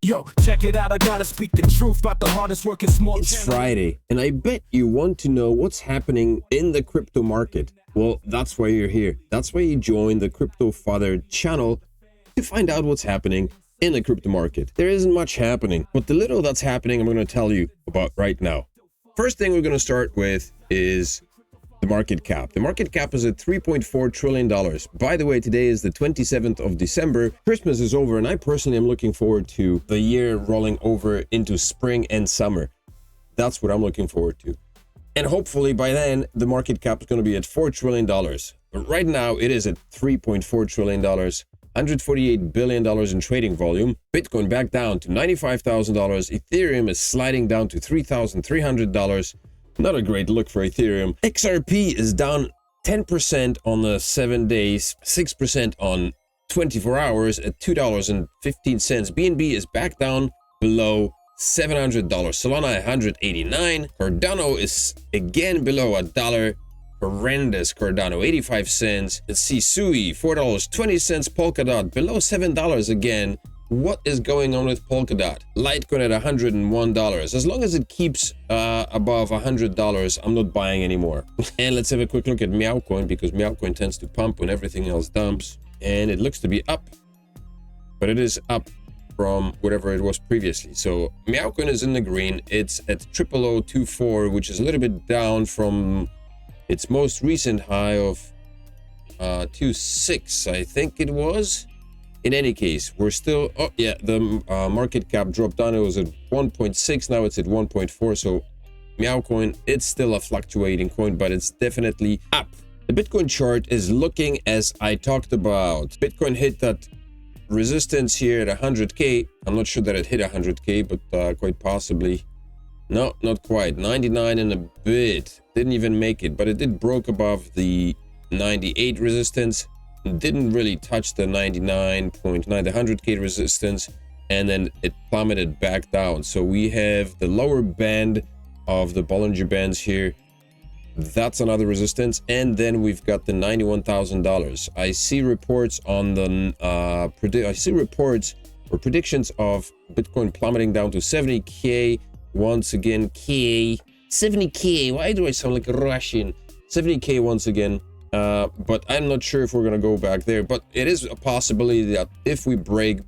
Yo, check it out, I gotta speak the truth about the hardest working small It's channel. Friday, and I bet you want to know what's happening in the crypto market. Well, that's why you're here. That's why you joined the Crypto Father channel to find out what's happening in the crypto market. There isn't much happening, but the little that's happening, I'm going to tell you about right now. First thing we're going to start with is the market cap. The market cap is at $3.4 trillion. By the way, today is the 27th of December. Christmas is over, and I personally am looking forward to the year rolling over into spring and summer. That's what I'm looking forward to. And hopefully by then, the market cap is going to be at $4 trillion. But right now, it is at $3.4 trillion, $148 billion in trading volume. Bitcoin back down to $95,000. Ethereum is sliding down to $3,300. Not a great look for Ethereum. XRP is down 10% on the 7 days, 6% on 24 hours at $2.15. BNB is back down below $700. Solana $189. Cardano is again below $1. Horrendous Cardano, 85 cents. Let's see, Sui, $4.20. Polkadot below $7 again. What is going on with Polkadot? Litecoin at $101. As long as it keeps above $100, I'm not buying anymore. And let's have a quick look at Meowcoin, because Meowcoin tends to pump when everything else dumps. And it looks to be up, but it is up from whatever it was previously. So Meowcoin is in the green. It's at 0024, which is a little bit down from its most recent high of 26, I think it was. In any case, we're still, oh yeah, the market cap dropped down. It was at 1.6, now it's at 1.4. So Meowcoin, it's still a fluctuating coin, but it's definitely up. The Bitcoin chart is looking as I talked about. Bitcoin hit that resistance here at 100K. I'm not sure that it hit 100K, but quite possibly. No, not quite. 99 and a bit. Didn't even make it, but it did broke above the 98 resistance. Didn't really touch the 99.9, the 100K resistance, and then it plummeted back down. So we have the lower band of the Bollinger Bands here. That's another resistance. And then we've got the $91,000. I see reports on the I see reports or predictions of Bitcoin plummeting down to 70K once again. 70K. Why do I sound like a Russian? 70K once again. But I'm not sure if we're going to go back there. But it is a possibility that if we break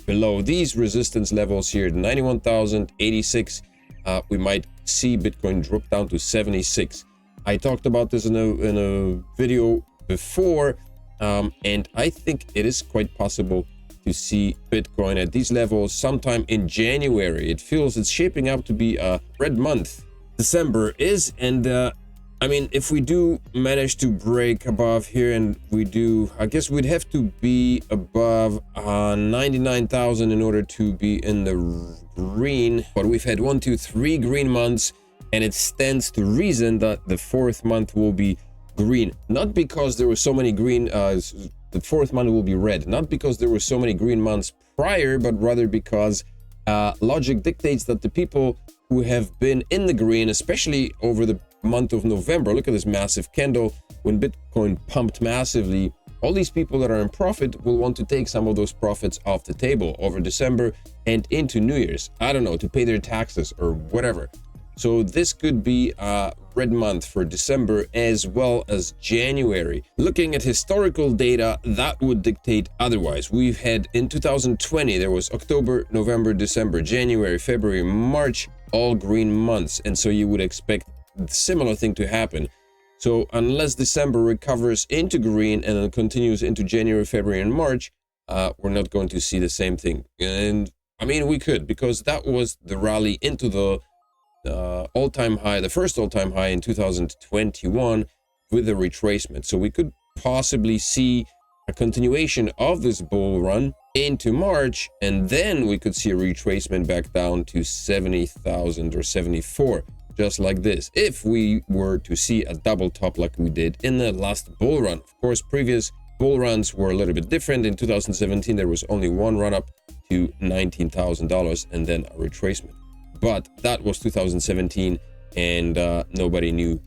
below these resistance levels here, 91,086, we might see Bitcoin drop down to 76. I talked about this in a video before, and I think it is quite possible to see Bitcoin at these levels sometime in January. It feels it's shaping up to be a red month. December is, and I mean, if we do manage to break above here, and we do, I guess we'd have to be above 99,000 in order to be in the green. But we've had 1, 2, 3 green months, and it stands to reason that the 4th month will be green. Not because there were so many green, the 4th month will be red. Not because there were so many green months prior, but rather because logic dictates that the people who have been in the green, especially over the month of November, look at this massive candle. When Bitcoin pumped massively, all these people that are in profit will want to take some of those profits off the table over December and into New Year's. I don't know, to pay their taxes or whatever. So this could be a red month for December as well as January. Looking at historical data, that would dictate otherwise. We've had in 2020, there was October, November, December, January, February, March, all green months. And so you would expect similar thing to happen. So unless December recovers into green and then continues into January, February, and March, we're not going to see the same thing. And I mean, we could, because that was the rally into the all-time high, the first all-time high in 2021 with a retracement. So we could possibly see a continuation of this bull run into March, and then we could see a retracement back down to 70,000 or 74. Just like this, if we were to see a double top like we did in the last bull run. Of course, previous bull runs were a little bit different. In 2017, there was only one run up to $19,000 and then a retracement. But that was 2017, and nobody knew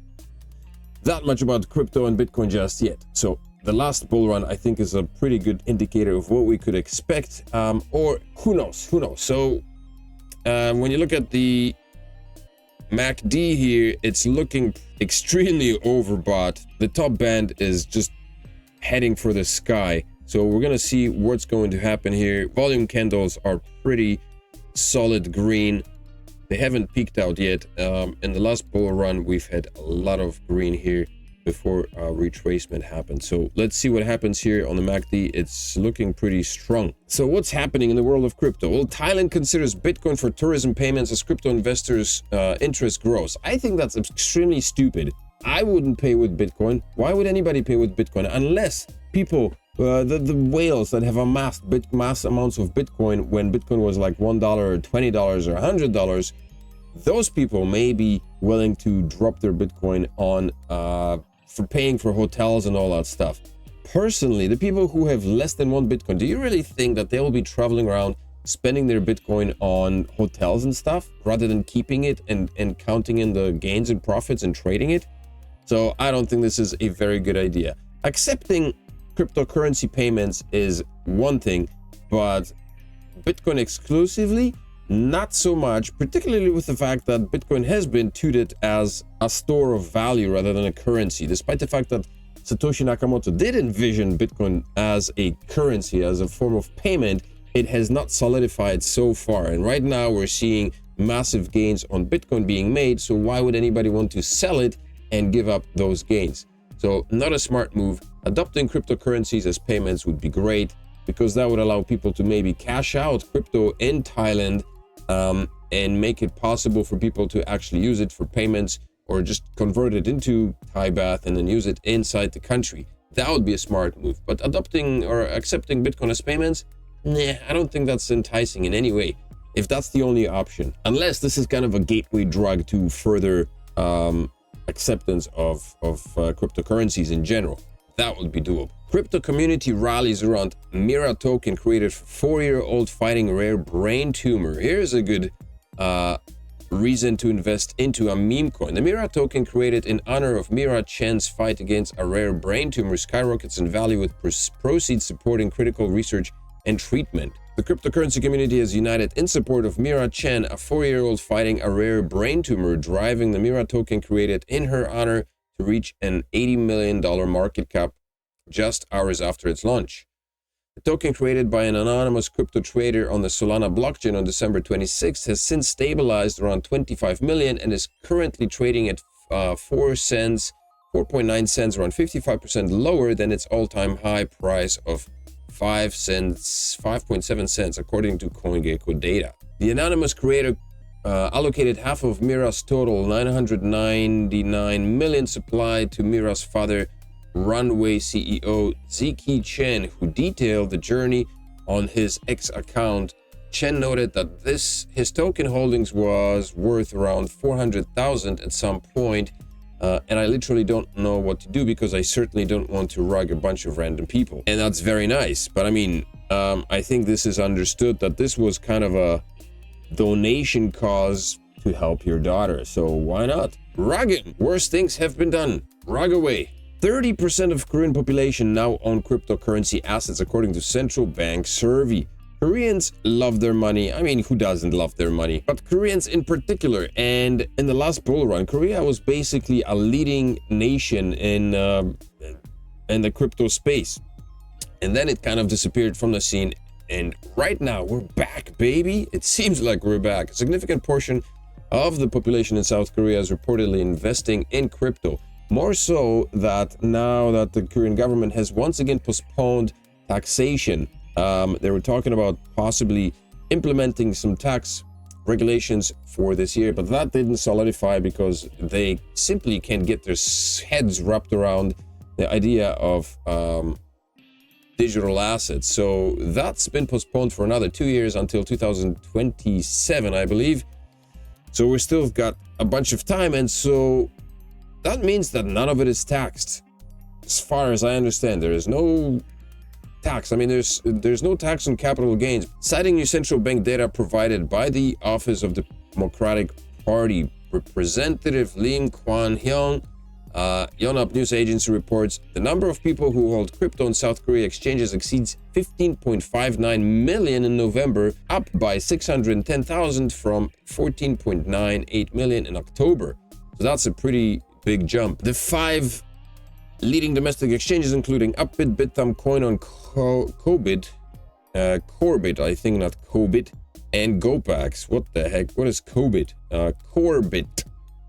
that much about crypto and Bitcoin just yet. So the last bull run, I think, is a pretty good indicator of what we could expect, or who knows. So when you look at the MACD here, it's looking extremely overbought. The top band is just heading for the sky. So we're going to see what's going to happen here. Volume candles are pretty solid green. They haven't peaked out yet. In the last bull run, we've had a lot of green here before retracement happened. So let's see what happens here on the MACD. It's looking pretty strong. So what's happening in the world of crypto? Well, Thailand considers Bitcoin for tourism payments as crypto investors' interest grows. I think that's extremely stupid. I wouldn't pay with Bitcoin. Why would anybody pay with Bitcoin? Unless people, the whales that have amassed mass amounts of Bitcoin when Bitcoin was like $1 or $20 or $100, those people may be willing to drop their Bitcoin on for paying for hotels and all that stuff. Personally, the people who have less than one Bitcoin, do you really think that they will be traveling around spending their Bitcoin on hotels and stuff rather than keeping it and counting in the gains and profits and trading it? So I don't think this is a very good idea. Accepting cryptocurrency payments is one thing, but Bitcoin exclusively, not so much, particularly with the fact that Bitcoin has been touted as a store of value rather than a currency, despite the fact that Satoshi Nakamoto did envision Bitcoin as a currency, as a form of payment. It has not solidified so far. And right now we're seeing massive gains on Bitcoin being made. So why would anybody want to sell it and give up those gains? So not a smart move. Adopting cryptocurrencies as payments would be great, because that would allow people to maybe cash out crypto in Thailand and make it possible for people to actually use it for payments, or just convert it into Thai baht and then use it inside the country. That would be a smart move. But adopting or accepting Bitcoin as payments, nah, I don't think that's enticing in any way, if that's the only option. Unless this is kind of a gateway drug to further acceptance of cryptocurrencies in general. That would be doable. Crypto community rallies around Mira token created for 4-year-old fighting rare brain tumor. Here's a good reason to invest into a meme coin. The Mira token, created in honor of Mira Chen's fight against a rare brain tumor, skyrockets in value with proceeds supporting critical research and treatment. The cryptocurrency community has united in support of Mira Chen, a 4-year-old fighting a rare brain tumor, driving the Mira token created in her honor to reach an $80 million market cap just hours after its launch. The token, created by an anonymous crypto trader on the Solana blockchain on December 26th, has since stabilized around 25 million and is currently trading at 4.9 cents, around 55% lower than its all-time high price of 5.7 cents, according to CoinGecko data. The anonymous creator allocated half of Mira's total 999 million supply to Mira's father, Runway CEO Zilliqa Chen, who detailed the journey on his X account. Chen noted that his token holdings was worth around 400,000 at some point, and I literally don't know what to do, because I certainly don't want to rug a bunch of random people. And that's very nice, but I mean, I think this is understood that this was kind of a donation cause to help your daughter, so why not? Rugging. Worse things have been done. Rug away. 30% of Korean population now own cryptocurrency assets, according to central bank survey. Koreans love their money. I mean, who doesn't love their money? But Koreans in particular. And in the last bull run, Korea was basically a leading nation in the crypto space. And then it kind of disappeared from the scene. And right now we're back, baby. It seems like we're back. A significant portion of the population in South Korea is reportedly investing in crypto. More so that now that the Korean government has once again postponed taxation. They were talking about possibly implementing some tax regulations for this year, but that didn't solidify because they simply can't get their heads wrapped around the idea of digital assets. So that's been postponed for another 2 years, until 2027, I believe. So we still got a bunch of time, and so that means that none of it is taxed. As far as I understand, there is no tax. I mean, there's no tax on capital gains. Citing new central bank data provided by the Office of the Democratic Party, Representative Lim Kwan-hyung Yonhap News Agency reports the number of people who hold crypto on South Korea exchanges exceeds 15.59 million in November, up by 610,000 from 14.98 million in October. So that's a pretty big jump. The 5 leading domestic exchanges, including Upbit, Bithumb, Coin on Cobit, Corbit, I think, not Cobit, and GoPax. What the heck? What is Cobit? Corbit.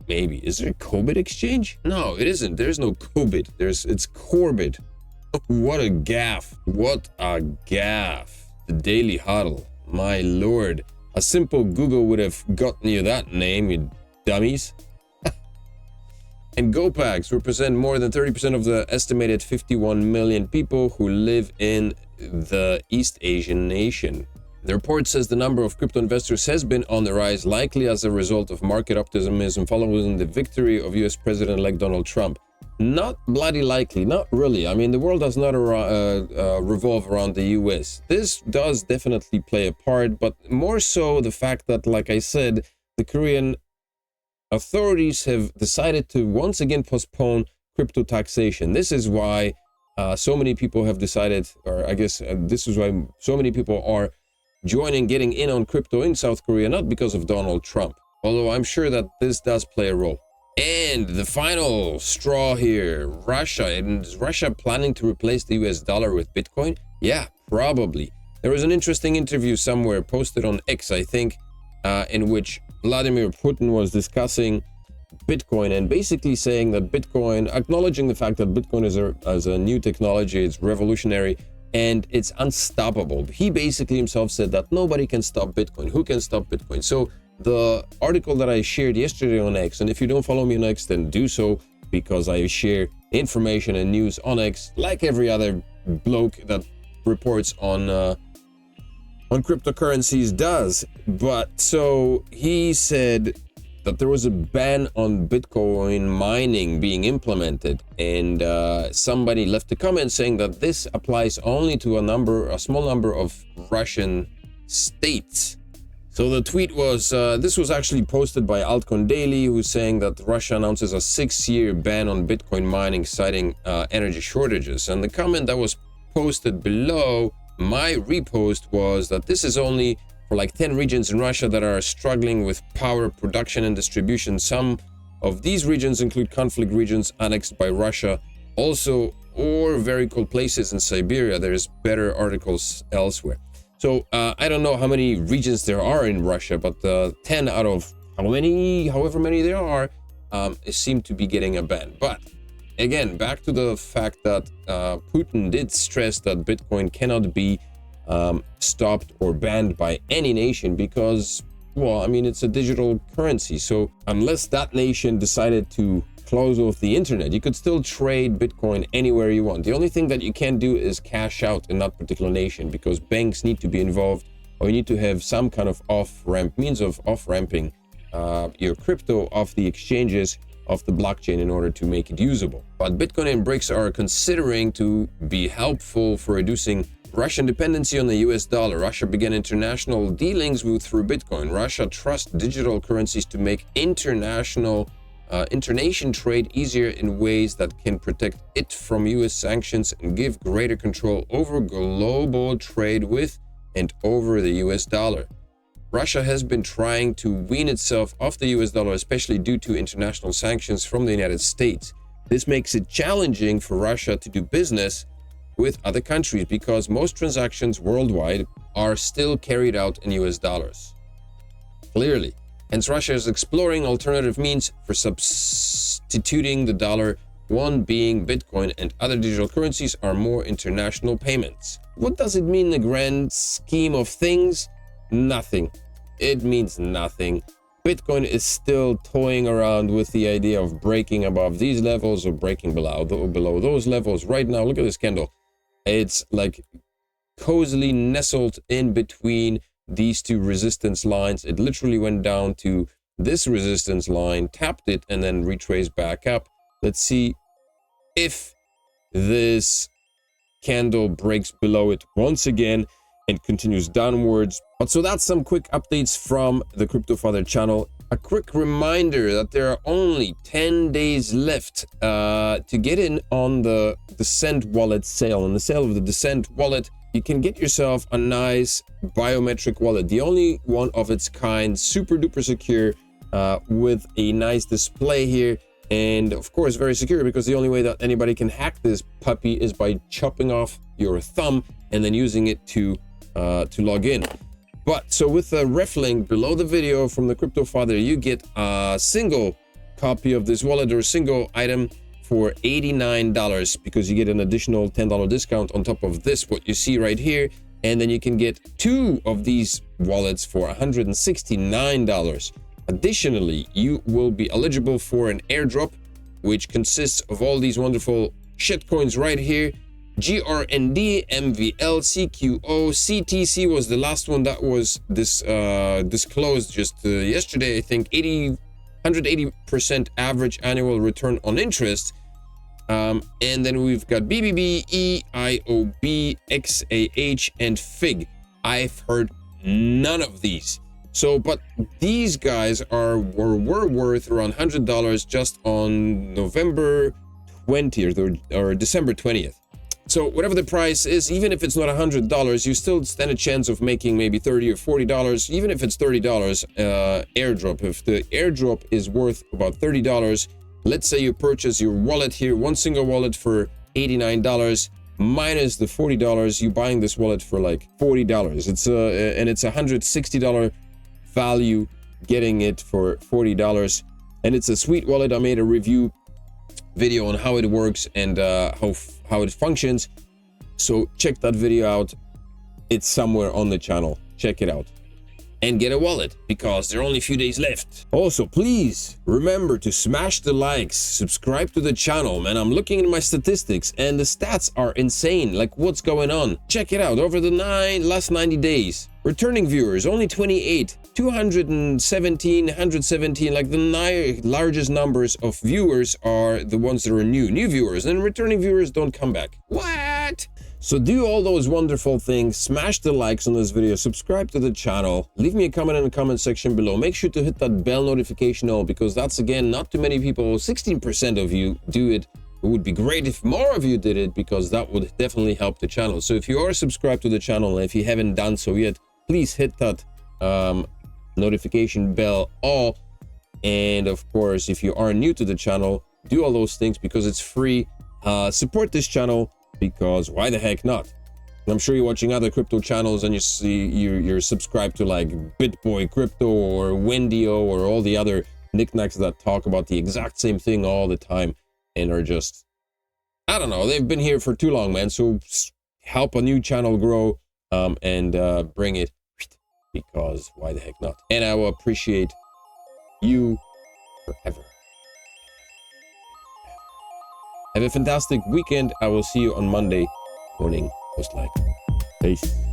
Maybe. Is there a Cobit exchange? No, it isn't. There's no Cobit. It's Corbit. What a gaffe. What a gaffe. The Daily Huddle. My lord. A simple Google would have gotten you that name, you dummies. And GoPax represent more than 30% of the estimated 51 million people who live in the East Asian nation. The report says the number of crypto investors has been on the rise, likely as a result of market optimism following the victory of US President-elect Donald Trump. Not bloody likely, not really. I mean, the world does not revolve around the US. This does definitely play a part, but more so the fact that, like I said, the Korean authorities have decided to once again postpone crypto taxation. This is why so many people have decided, or I guess this is why so many people are getting in on crypto in South Korea, not because of Donald Trump, although I'm sure that this does play a role. And the final straw here, Russia. And is Russia planning to replace the US dollar with Bitcoin? Yeah, probably. There was an interesting interview somewhere posted on X, I think, in which Vladimir Putin was discussing Bitcoin and basically saying that Bitcoin, acknowledging the fact that Bitcoin is a new technology, it's revolutionary, and it's unstoppable. He basically himself said that nobody can stop Bitcoin. Who can stop Bitcoin? So the article that I shared yesterday on X, and if you don't follow me on X, then do so, because I share information and news on X like every other bloke that reports on cryptocurrencies does. But so he said that there was a ban on Bitcoin mining being implemented, and somebody left a comment saying that this applies only to a small number of Russian states. So the tweet was, this was actually posted by Altcoin Daily, who's saying that Russia announces a 6-year ban on Bitcoin mining, citing energy shortages. And the comment that was posted below my repost was that this is only for like 10 regions in Russia that are struggling with power production and distribution. Some of these regions include conflict regions annexed by Russia, also, or very cold places in Siberia. There's better articles elsewhere. So I don't know how many regions there are in Russia, but 10 out of however many there are, seem to be getting a ban. But again, back to the fact that Putin did stress that Bitcoin cannot be stopped or banned by any nation because, well, I mean, it's a digital currency. So unless that nation decided to close off the internet, you could still trade Bitcoin anywhere you want. The only thing that you can't do is cash out in that particular nation, because banks need to be involved, or you need to have some kind of means of off-ramping your crypto off the exchanges of the blockchain in order to make it usable. But Bitcoin and BRICS are considering to be helpful for reducing Russian dependency on the US dollar. Russia began international dealings through Bitcoin. Russia trusts digital currencies to make internation trade easier in ways that can protect it from US sanctions and give greater control over global trade with and over the US dollar. Russia has been trying to wean itself off the US dollar, especially due to international sanctions from the United States. This makes it challenging for Russia to do business with other countries because most transactions worldwide are still carried out in US dollars. Clearly. Hence, Russia is exploring alternative means for substituting the dollar, one being Bitcoin, and other digital currencies are more international payments. What does it mean in the grand scheme of things? Nothing. It means nothing. Bitcoin is still toying around with the idea of breaking above these levels or breaking below those levels. Right now, look at this candle. It's like cozily nestled in between these two resistance lines. It literally went down to this resistance line, tapped it, and then retraced back up. Let's see if this candle breaks below it once again and continues downwards. But so that's some quick updates from the Crypto Father channel. a quick reminder that there are only 10 days left to get in on the Descent wallet sale. On the sale of the Descent wallet, you can get yourself a nice biometric wallet, the only one of its kind, super duper secure, with a nice display here, and of course very secure, because the only way that anybody can hack this puppy is by chopping off your thumb and then using it to log in. But so with the ref link below the video from the Crypto Father, you get a single copy of this wallet or a single item for $89, because you get an additional $10 discount on top of this, what you see right here. And then you can get 2 of these wallets for $169. Additionally, you will be eligible for an airdrop, which consists of all these wonderful shitcoins right here. GRND, MVL, CQO, CTC was the last one that was disclosed just yesterday. I think 180% average annual return on interest. And then we've got BBB, EIOB, XAH, and FIG. I've heard none of these. So, but these guys were worth around $100 just on November 20th or December 20th. So whatever the price is, even if it's not $100, you still stand a chance of making maybe $30 or $40. Even if it's $30 airdrop, if the airdrop is worth about $30, let's say you purchase your wallet here, one single wallet for $89 minus the $40, you're buying this wallet for like $40. It's a $160 value getting it for $40, and it's a sweet wallet. I made a review video on how it works and how it functions, so check that video out. It's somewhere on the channel. Check it out and get a wallet, because there are only a few days left. Also, please remember to smash the likes, subscribe to the channel, man. I'm looking at my statistics and the stats are insane. Like, what's going on? Check it out. Over the last 90 days, returning viewers only 28, 217, 117. Like, the largest numbers of viewers are the ones that are new viewers, and returning viewers don't come back. What? So do all those wonderful things, smash the likes on this video, subscribe to the channel, leave me a comment in the comment section below. Make sure to hit that bell notification all, because that's, again, not too many people. 16% of you do it. It would be great if more of you did it, because that would definitely help the channel. So if you are subscribed to the channel, and if you haven't done so yet, please hit that notification bell all. And of course, if you are new to the channel, do all those things because it's free. Support this channel, because why the heck not? I'm sure you're watching other crypto channels and you see you're subscribed to like BitBoy Crypto or Wendio or all the other knickknacks that talk about the exact same thing all the time and are just, I don't know, they've been here for too long, man. So help a new channel grow and bring it, because why the heck not? And I will appreciate you forever. Have a fantastic weekend. I will see you on Monday morning, most likely. Peace.